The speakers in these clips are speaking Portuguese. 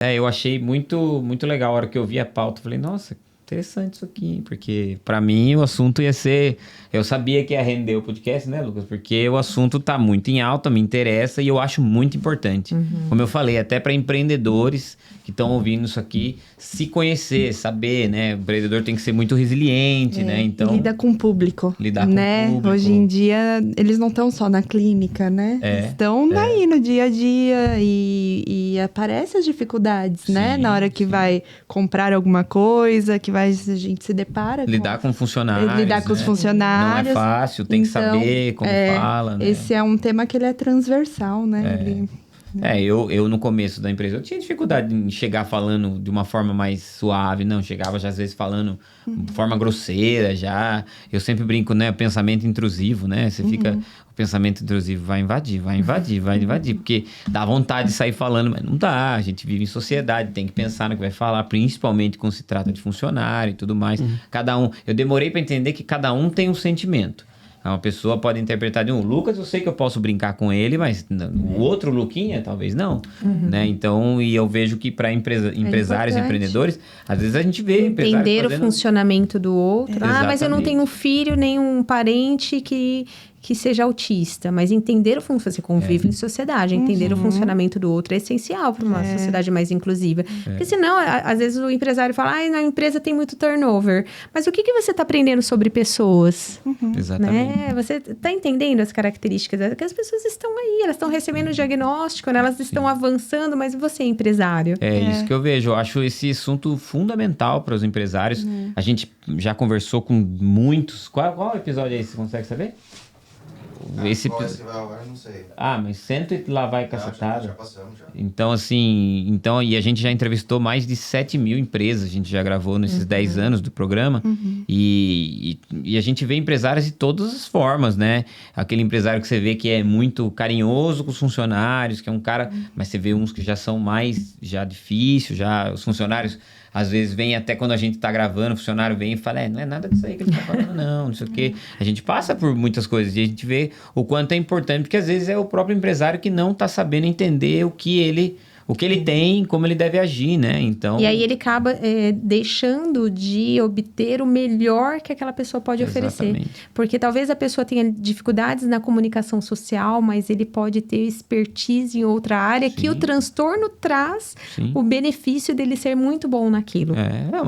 Eu achei muito, muito legal a hora que eu vi a pauta. Falei, nossa, interessante isso aqui. Porque pra mim o assunto ia ser... Eu sabia que ia render o podcast, né, Lucas? Porque o assunto tá muito em alta, me interessa e eu acho muito importante. Como eu falei, até para empreendedores que estão ouvindo isso aqui, se conhecer, saber, né? O empreendedor tem que ser muito resiliente, né? Então, Lida com o público. lidar com né? o público. Hoje em dia, eles não estão só na clínica, né? Estão daí no dia a dia e aparecem as dificuldades, né? Na hora que vai comprar alguma coisa, a gente se depara lidar com funcionários. Lidar com os funcionários. Não é fácil, tem que saber como fala, né? Esse é um tema que ele é transversal, né? Eu no começo da empresa, eu tinha dificuldade em chegar falando de uma forma mais suave, não, chegava já às vezes falando de forma grosseira já, eu sempre brinco, né, pensamento intrusivo, né, você fica, o pensamento intrusivo vai invadir, porque dá vontade de sair falando, mas não dá, a gente vive em sociedade, tem que pensar no que vai falar, principalmente quando se trata de funcionário e tudo mais, cada um, eu demorei para entender que cada um tem um sentimento. Uma pessoa pode interpretar de um Lucas, eu sei que eu posso brincar com ele, mas o outro Luquinha, talvez não. Né? Então, e eu vejo que para empresários e empreendedores, às vezes a gente vê entender o funcionamento do outro. Mas eu não tenho um filho, nem um parente que seja autista, mas entender o funcionamento, você convive em sociedade, entender o funcionamento do outro é essencial para uma sociedade mais inclusiva. Porque senão, às vezes o empresário fala, na empresa tem muito turnover, mas o que você está aprendendo sobre pessoas? Exatamente. Né? Você está entendendo as características, que as pessoas estão aí, elas estão recebendo o diagnóstico, né? Elas estão avançando, mas você é empresário. Isso que eu vejo, eu acho esse assunto fundamental para os empresários. A gente já conversou com muitos, qual episódio é esse, você consegue saber? Esse vai ao ar, não sei. Mas 100 e lá vai cacetada. Já passamos, já. Então, assim... e a gente já entrevistou mais de 7 mil empresas. A gente já gravou nesses 10 anos do programa. E a gente vê empresários de todas as formas, né? Aquele empresário que você vê que é muito carinhoso com os funcionários, que é um cara... Mas você vê uns que já são mais... Já difícil, já... Os funcionários... Às vezes vem até quando a gente tá gravando, o funcionário vem e fala, não é nada disso aí que ele tá falando, não sei o quê. A gente passa por muitas coisas e a gente vê o quanto é importante, porque às vezes é o próprio empresário que não tá sabendo entender o que ele tem, como ele deve agir, né? Então... E aí ele acaba deixando de obter o melhor que aquela pessoa pode oferecer. Porque talvez a pessoa tenha dificuldades na comunicação social, mas ele pode ter expertise em outra área que o transtorno traz o benefício dele ser muito bom naquilo.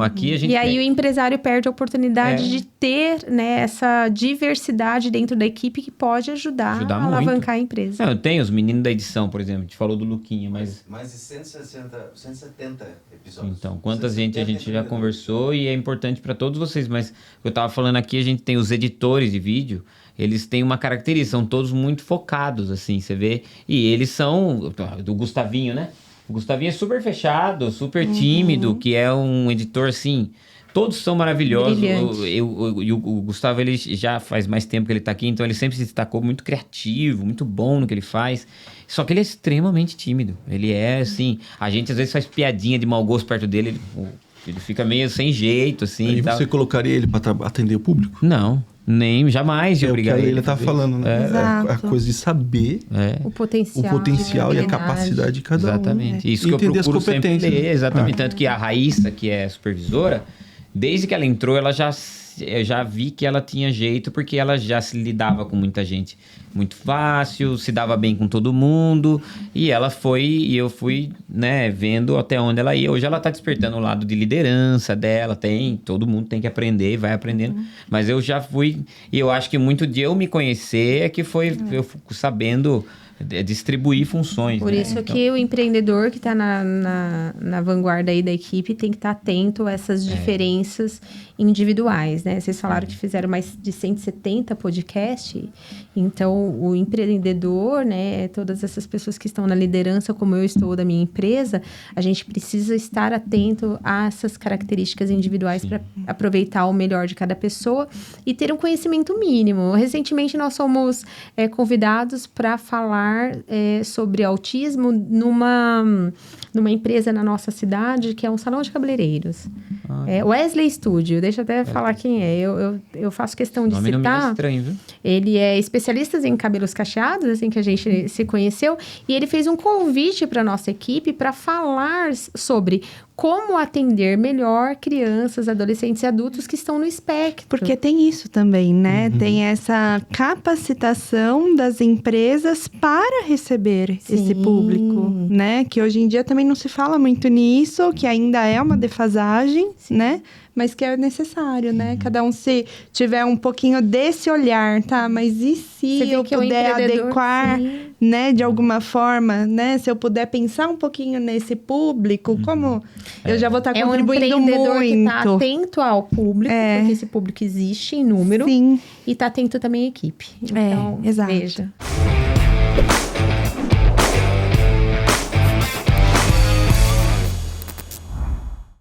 Aqui a gente aí o empresário perde a oportunidade de ter, né, essa diversidade dentro da equipe que pode ajudar a alavancar a empresa. Eu tenho os meninos da edição, por exemplo, a gente falou do Luquinha, mas Mais de 170 episódios. Então, quantas gente a gente já conversou e é importante para todos vocês, mas eu tava falando aqui, a gente tem os editores de vídeo, eles têm uma característica, são todos muito focados, assim, você vê, e eles são, do Gustavinho, né? O Gustavinho é super fechado, super tímido, que é um editor, assim... Todos são maravilhosos. O Gustavo, ele já faz mais tempo que ele tá aqui, então ele sempre se destacou muito criativo, muito bom no que ele faz. Só que ele é extremamente tímido. Ele é, assim... A gente, às vezes, faz piadinha de mau gosto perto dele. Ele fica meio sem jeito, assim. E você colocaria ele para atender o público? Não. Nem, jamais de obrigar ele. Ele tá falando, né? A coisa de saber o potencial e a capacidade de cada um. Exatamente. Isso que eu procuro sempre ler. Exatamente. Tanto que a Raíssa, que é supervisora... Desde que ela entrou, eu já vi que ela tinha jeito, porque ela já se lidava com muita gente muito fácil, se dava bem com todo mundo, e eu fui, né, vendo até onde ela ia. Hoje ela tá despertando o lado de liderança dela, todo mundo tem que aprender, vai aprendendo, mas eu já fui, e eu acho que muito de eu me conhecer é que foi eu fico sabendo distribuir funções. Por isso que o empreendedor que está na vanguarda aí da equipe tem que estar atento a essas diferenças individuais, né? Vocês falaram que fizeram mais de 170 podcasts, então o empreendedor, né, todas essas pessoas que estão na liderança, como eu estou da minha empresa, a gente precisa estar atento a essas características individuais para aproveitar o melhor de cada pessoa e ter um conhecimento mínimo. Recentemente nós somos convidados para falar sobre autismo numa empresa na nossa cidade, que é um salão de cabeleireiros. Wesley Studio, deixa eu até falar quem é. Eu faço questão de citar. Não é estranho, viu? Ele é especialista em cabelos cacheados, assim que a gente se conheceu. E ele fez um convite para nossa equipe para falar sobre como atender melhor crianças, adolescentes e adultos que estão no espectro. Porque tem isso também, né? Tem essa capacitação das empresas para receber esse público, né? Que hoje em dia também não se fala muito nisso, que ainda é uma defasagem, né? Mas que é necessário, né? Cada um se tiver um pouquinho desse olhar, tá? Mas e se eu puder adequar, né? De alguma forma, né? Se eu puder pensar um pouquinho nesse público, como eu já vou estar contribuindo muito. É um empreendedor que tá atento ao público, porque esse público existe em número. Sim. E tá atento também à equipe. Então, exato. Veja.